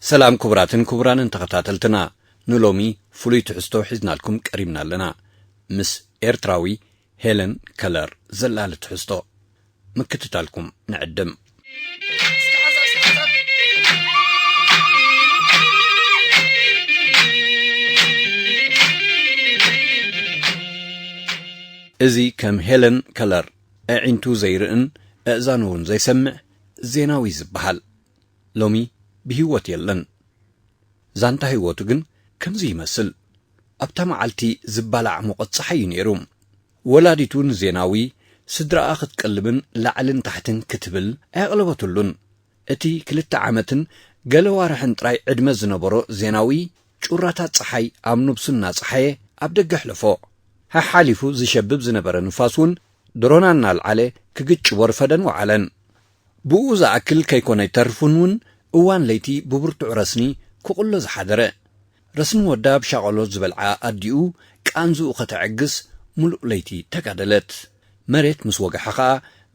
ሰላም ክቡራትን ክቡራንን ተኸታተልትና ንሎሚ ፍሉይ ትሕዝቶ ሒዝናልኩም ቀሪብና ኣለና ምስ ኤርትራዊ ሄለን ከለር ዘላለ ትሕዝቶ ምክትታልኩም ንዕድም እዚ ከም ሄለን ከለር ኣዒንቱ ዘይርእን ኣእዛኑ እውን ዘይሰምዕ ዜናዊ ዝበሃል ሎሚ ብህይወት የለን ዛንታ ህይወቱ ግን ከምዚ ይመስል ኣብታ መዓልቲ ዝባላዕ ሙቐት ፀሓይ ነይሩ ወላዲቱ ንዜናዊ ስድራኣ ክትቀልብን ላዕልን ታሕትን ክትብል ኣያቕለበትሉን እቲ 2 ዓመትን ገለ ዋርሕን ጥራይ ዕድመ ዝነበሮ ዜናዊ ጩራታት ፀሓይ ኣብ ንብሱና ፀሓየ ኣብ ደገ ኣሕለፎ ሓሓሊፉ ዝሸብብ ዝነበረ ንፋስ እውን ድሮና እናልዓለ ክግጭ ወርፈደን ወዓለን ብኡ ዝኣክል ከይኮነ ይተርፉን እውን እዋን ለይቲ ብብርቱዕ ረስኒ ክቕሎ ዝሓደረ ረስኒ ወዳ ብሻቐሎት ዝበልዓ ኣዲኡ ቃንዝኡ ከተዕግስ ሙሉእ ለይቲ ተጋደለት መሬት ምስ ወግሓ ኸኣ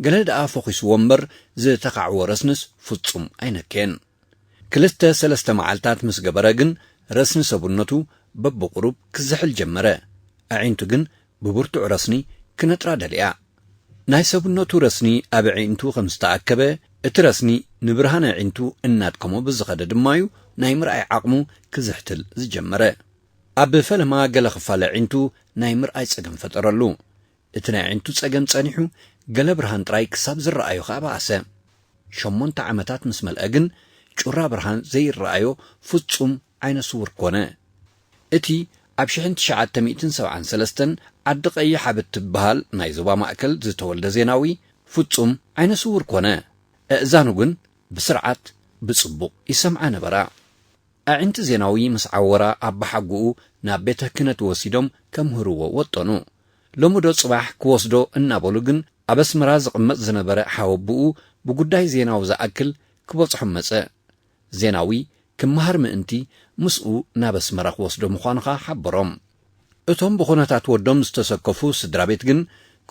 ገለ ደኣ ፈኺስዎ እምበር ዝተኻዕዎ ረስንስ ፍጹም ኣይነክየን 2-3 መዓልታት ምስ ገበረ ግን ረስኒ ሰቡነቱ በብቑሩብ ክዝሕል ጀመረ ኣዒንቱ ግን ብብርቱዕ ረስኒ ክነጥራ ደልያ ናይ ሰቡነቱ ረስኒ ኣብ ዒንቱ ከም ዝተኣከበ እቲ ረስኒ ንብርሃን ዒንቱ እናድከሞ ብዝኸደ ድማዩ ናይ ምርኣይ ዓቕሙ ክዝሕትል ዝጀመረ ኣብ ፈለማ ገለ ክፋለ ዒንቱ ናይ ምርኣይ ፀገም ፈጠረሉ እቲ ናይ ዒንቱ ፀገም ፀኒሑ ገለ ብርሃን ጥራይ ክሳብ ዝረኣዮ ከዓ በኣሰ 8 ዓመታት ምስ መልአ ግን ጩራ ብርሃን ዘይረኣዮ ፍጹም ዓይነ ስውር ኮነ እቲ ኣብ 1973 ዓዲ ቀይሕ ኣብ እትበሃል ናይ ዞባ ማእከል ዝተወልደ ዜናዊ ፍጹም ዓይነ ስውር ኮነ እእዛኑ ግን ብስርዓት ብጽቡቕ ይሰምዓ ነበራ ኣዒንቲ ዜናዊ ምስ ዓወራ ኣብ ባሓጉኡ ናብ ቤተ ክህነት ወሲዶም ከምህርዎ ወጠኑ ሎምዶ ጽባሕ ክወስዶ እናበሉ ግን ኣብ ኣስመራ ዝቕመጥ ዝነበረ ሓወብኡ ብጉዳይ ዜናዊ ዝኣክል ክበጽሖም መጸ ዜናዊ ክመሃር ምእንቲ ምስኡ ናብ ኣስመራ ክወስዶ ምዃኑኻ ሓበሮም እቶም ብኹነታት ወዶም ዝተሰከፉ ስድራ ቤት ግን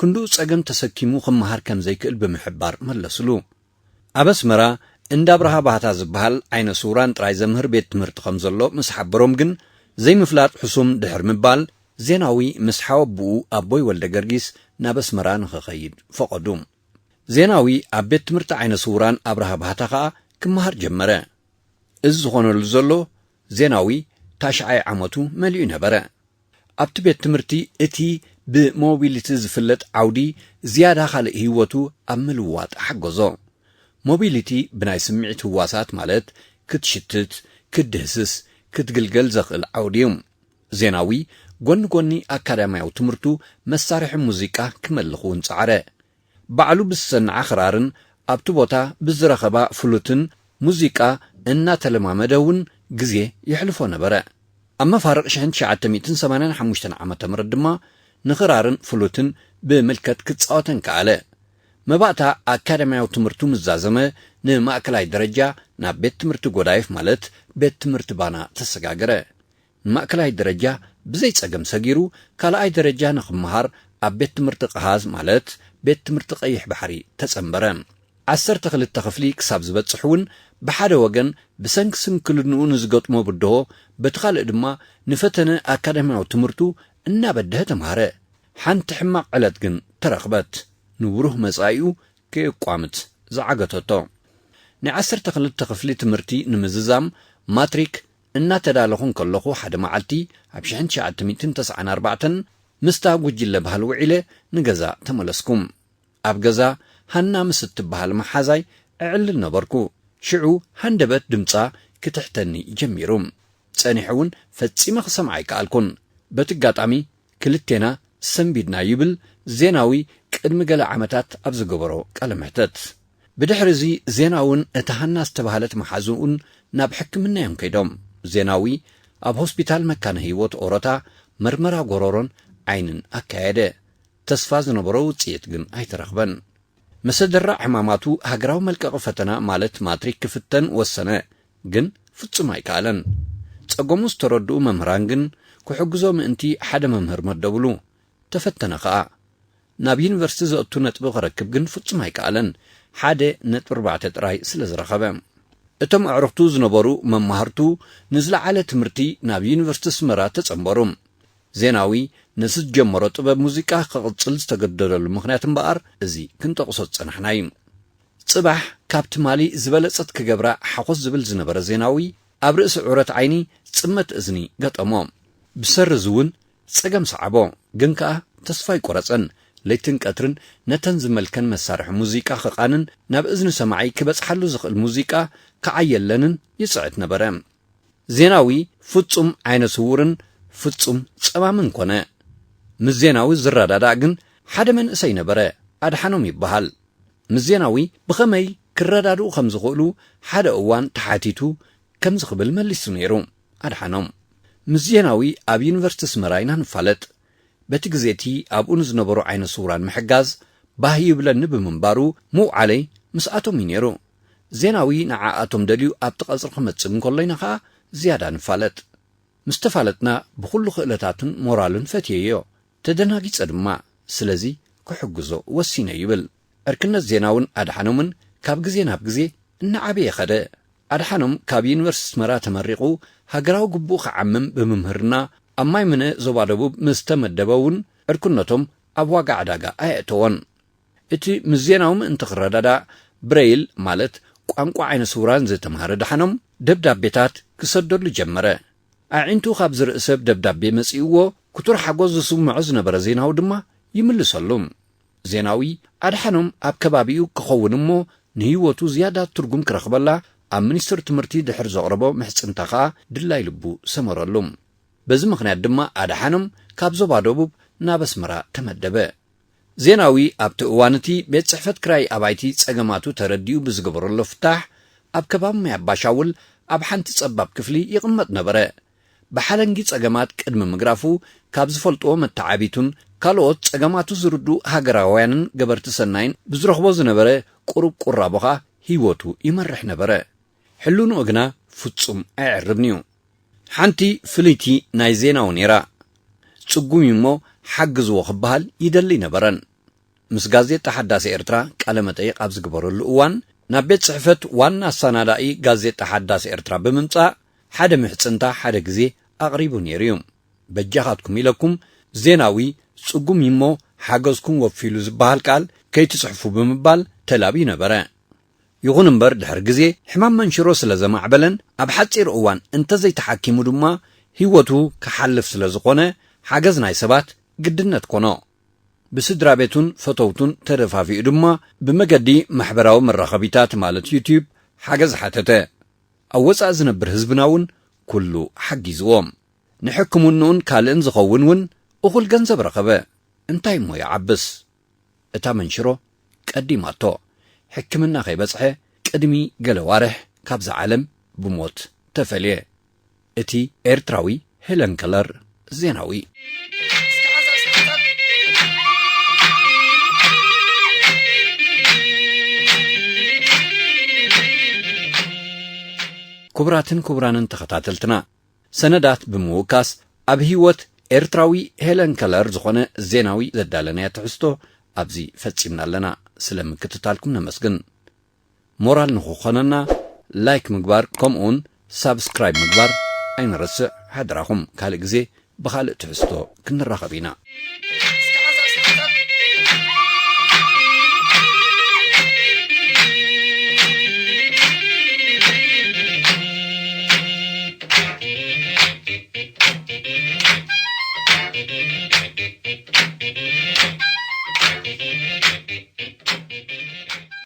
ክንዱኡ ፀገም ተሰኪሙ ክመሃር ከም ዘይክእል ብምሕባር መለስሉ ኣብ ኣስመራ እንዳ ብርሃ ባህታ ዝበሃል ዓይነ ስውራን ጥራይ ዘምህር ቤት ትምህርቲ ከም ዘሎ ምስ ሓበሮም ግን ዘይምፍላጥ ሕሱም ድሕር ምባል ዜናዊ ምስ ሓወብኡ ኣቦይ ወልደ ገርጊስ ናብ ኣስመራ ንኽኸይድ ፈቐዱ ዜናዊ ኣብ ቤት ትምህርቲ ዓይነ ስውራን ኣብርሃ ባህታ ከዓ ክመሃር ጀመረ እዚ ዝኾነሉ ዘሎ ዜናዊ ታሽዓይ ዓመቱ መሊኡ ነበረ ኣብቲ ቤት ትምህርቲ እቲ ብሞቢሊቲ ዝፍለጥ ዓውዲ ዝያዳ ካልእ ህይወቱ ኣብ ምልዋጥ ሓገዞ ሞቢሊቲ ብናይ ስምዒት ህዋሳት ማለት ክትሽትት ክትድህስስ ክትግልገል ዘኽእል ዓውዲ እዩ ዜናዊ ጎኒ ጎኒ ኣካዳምያዊ ትምህርቱ መሳርሒ ሙዚቃ ክመልኽ እውን ፃዕረ ባዕሉ ብዝሰንዓ ክራርን ኣብቲ ቦታ ብዝረኸባ ፍሉትን ሙዚቃ እናተለማመደ እውን ግዜ ይሕልፎ ነበረ ኣብ መፋርቕ 1985 ዓመተ ምህረት ድማ ንኽራርን ፍሉትን ብምልከት ክጻወተን ከኣለ መባእታ ኣካዳምያዊ ትምህርቱ ምዛዘመ ንማእከላይ ደረጃ ናብ ቤት ትምህርቲ ጎዳይፍ ማለት ቤት ትምህርቲ ባና ተሰጋገረ ንማእከላይ ደረጃ ብዘይ ፀገም ሰጊሩ ካልኣይ ደረጃ ንኽመሃር ኣብ ቤት ትምህርቲ ቀሃዝ ማለት ቤት ትምህርቲ ቀይሕ ባሕሪ ተጸንበረ 12 ክፍሊ ክሳብ ዝበጽሕ እውን ብሓደ ወገን ብሰንኪ ስንክልንኡ ንዝገጥሞ ብድሆ በቲ ካልእ ድማ ንፈተነ ኣካዳምያዊ ትምህርቱ እናበድሀ ተምሃረ ሓንቲ ሕማቕ ዕለት ግን ተረኽበት ንብሩህ መጻኢኡ ከየቋምት ዝዓገተቶ ናይ 12 ክፍሊ ትምህርቲ ንምዝዛም ማትሪክ እናተዳለኹን ከለኹ ሓደ መዓልቲ ኣብ 1994 ምስታ ጉጅለ ባህል ውዒለ ንገዛ ተመለስኩም ኣብ ገዛ ሃና ምስ እትበሃል መሓዛይ እዕልል ነበርኩ ሽዑ ሃንደበት ድምፃ ክትሕተኒ ጀሚሩ ፀኒሕ እውን ፈጺመ ክሰምዓ ኣይከኣልኩን በቲ ኣጋጣሚ ክልቴና ሰንቢድና ይብል ዜናዊ ቅድሚ ገለ ዓመታት ኣብ ዝገበሮ ቃለ ምሕተት ብድሕሪ እዚ ዜናውን እቲ ሃና ዝተባሃለት መሓዙኡን ናብ ሕክምና እዮም ከይዶም ዜናዊ ኣብ ሆስፒታል መካነ ህይወት ኦሮታ መርመራ ጎሮሮን ዓይንን ኣካየደ ተስፋ ዝነበሮ ውፅኢት ግን ኣይተረኽበን መሰደራ ሕማማቱ ሃገራዊ መልቀቂ ፈተና ማለት ማትሪክ ክፍተን ወሰነ ግን ፍጹም ኣይከኣለን ፀገሙ ዝተረድኡ መምህራን ግን ክሕግዞ ምእንቲ ሓደ መምህር መደብሉ ተፈተነ ከዓ ናብ ዩኒቨርሲቲ ዘእቱ ነጥቢ ክረክብ ግን ፍጹም ኣይከኣለን 1.4 ጥራይ ስለ ዝረኸበ እቶም ኣዕሩኽቱ ዝነበሩ መማህርቱ ንዝለዓለ ትምህርቲ ናብ ዩኒቨርሲቲ ኣስመራ ተጸምበሩ። ዜናዊ ነዚ ጀመሮ ጥበብ ሙዚቃ ክቕጽል ዝተገደደሉ ምኽንያት እምበኣር እዚ ክንጠቕሶ ዝጸናሕና እዩ። ጽባሕ ካብቲ ማሊ ዝበለጸት ክገብራ ሓኾስ ዝብል ዝነበረ ዜናዊ ኣብ ርእሲ ዑረት ዓይኒ ጽመት እዝኒ ገጠሞ። ብሰርዝ እውን ጸገም ሰዓቦ፣ ግን ከኣ ተስፋ ይቈረጸን። ለይትን ቀትርን ነተን ዝመልከን መሳርሒ ሙዚቃ ክቓንን ናብ እዝኒ ሰማዒ ክበጽሓሉ ዝኽእል ሙዚቃ ከዓየለንን ይጽዕት ነበረ። ዜናዊ ፍጹም ዓይነ ስውርን ፍጹም ጸማምን ኮነ። ምስ ዜናዊ ዝረዳዳእ ግን ሓደ መንእሰይ ነበረ፣ ኣድሓኖም ይበሃል። ምስ ዜናዊ ብኸመይ ክረዳድኡ ከም ዝኽእሉ ሓደ እዋን ተሓቲቱ ከም ዝኽብል መሊሱ ነይሩ። ኣድሓኖም ምስ ዜናዊ ኣብ ዩኒቨርሲቲ ኣስመራ ኢና ንፋለጥ። በቲ ግዜቲ ኣብኡ ንዝነበሩ ዓይነ ስውራን ምሕጋዝ ባህ ይብለኒ ብምንባሩ ምውዓለይ ምስኣቶም እዩ ነይሩ። ዜናዊ ንዓኣቶም ደልዩ ኣብቲ ቐጽሪ ክመጽእ እንከሎ ኢና ኸዓ ዝያዳ ንፋለጥ። ምስ ተፋለጥና ብኹሉ ክእለታትን ሞራልን ፈትየዮ፣ ተደናጊጸ ድማ ስለዚ ክሕግዞ ወሲነ ይብል። ዕርክነት ዜናውን ኣድሓኖምን ካብ ግዜ ናብ ግዜ እናዓበየ ኸደ። ኣድሓኖም ካብ ዩኒቨርሲቲ ኣስመራ ተመሪቑ ሃገራዊ ግቡእ ክዓምም ብምምህርና ኣብ ማይ ምነ ዞባ ደቡብ ምስ ተመደበ እውን ዕርክነቶም ኣብ ዋጋ ዕዳጋ ኣየእተዎን። እቲ ምስ ዜናዊ ምእንቲ ክረዳዳእ ብሬይል ማለት ቋንቋ ዓይነ ስውራን ዝተምሃረ ድሓኖም ደብዳቤታት ክሰደሉ ጀመረ። ኣዒንቱ ካብ ዝርኢ ሰብ ደብዳቤ መጺእዎ ክቱር ሓጎስ ዝስምዖ ዝነበረ ዜናዊ ድማ ይምልሰሉ። ዜናዊ ኣድሓኖም ኣብ ከባቢኡ ክኸውን እሞ ንህይወቱ ዝያዳ ትርጉም ክረኽበላ ኣብ ሚኒስትር ትምህርቲ ድሕር ዘቕረቦ ምሕጽንታ ኸዓ ድላይ ልቡ ሰመረሉ። በዚ ምኽንያት ድማ ኣድሓኖም ካብ ዞባ ደቡብ ናብ ኣስመራ ተመደበ። ዜናዊ ኣብቲ እዋንቲ ቤት ጽሕፈት ክራይ ኣባይቲ ጸገማቱ ተረዲኡ ብዝገበረሎ ፍታሕ ኣብ ከባቢ ማያባሻውል ኣብ ሓንቲ ጸባብ ክፍሊ ይቕመጥ ነበረ። ብሓለንጊ ጸገማት ቅድሚ ምግራፉ ካብ ዝፈልጥዎ መተዓቢቱን ካልኦት ጸገማቱ ዝርዱ ሃገራውያንን ገበርቲ ሰናይን ብዝረኽቦ ዝነበረ ቁሩብ ቁራቦኻ ህይወቱ ይመርሕ ነበረ። ሕሉንኡ ግና ፍጹም ኣይዕርብን እዩ። ሓንቲ ፍልይቲ ናይ ዜናዊ ነይራ። ጽጉም እሞ ሓግዝዎ ክበሃል ይደሊ ነበረን። ምስ ጋዜጣ ሓዳሲ ኤርትራ ቃለ መጠይቕ ኣብ ዝግበረሉ እዋን ናብ ቤት ጽሕፈት ዋና ኣሰናዳኢ ጋዜጣ ሓዳሲ ኤርትራ ብምምጻእ ሓደ ምሕጽንታ ሓደ ግዜ ኣቕሪቡ ነይሩ እዩ። በጃኻትኩም ኢለኩም ዜናዊ ጽጉም እሞ ሓገዝኩም ወፊሉ ዝበሃል ቃል ከይትጽሕፉ ብምባል ተላብዩ ነበረ። ይኹን እምበር ድሕሪ ግዜ ሕማም መንሽሮ ስለ ዘማዕበለን ኣብ ሓጺር እዋን እንተዘይተሓኪሙ ድማ ህይወቱ ክሓልፍ ስለ ዝኾነ ሓገዝ ናይ ሰባት ግድነት ኮኖ። ብስድራ ቤቱን ፈተውቱን ተደፋፊኡ ድማ ብመገዲ ማሕበራዊ መራኸቢታት ማለት ዩቲዩብ ሓገዝ ሓተተ። ኣብ ወፃእ ዝነብር ህዝብና እውን ኩሉ ሓጊዝዎም። ንሕክምንኡን ካልእን ዝኸውን እውን እኹል ገንዘብ ረኸበ። እንታይ እሞ ይዓብስ? እታ መንሽሮ ቀዲማቶ ሕክምና ከይበጽሐ ቅድሚ ገለ ዋርሕ ካብዚ ዓለም ብሞት ተፈልየ። እቲ ኤርትራዊ ሄለን ከለር ዜናዊ። ክቡራትን ክቡራንን ተኸታተልትና ሰነዳት ብምውካስ ኣብ ህይወት ኤርትራዊ ሄለን ከለር ዝኾነ ዜናዊ ዘዳለናያ ትሕዝቶ ኣብዚ ፈጺምና ኣለና። ስለምክትታልኩም ነመስግን። ሞራል ንኽኾነና ላይክ ምግባር ከምኡውን ሳብስክራይብ ምግባር ኣይንረስዕ። ሓድራኹም ካልእ ግዜ ብኻልእ ትሕዝቶ ክንራኸብ ኢና።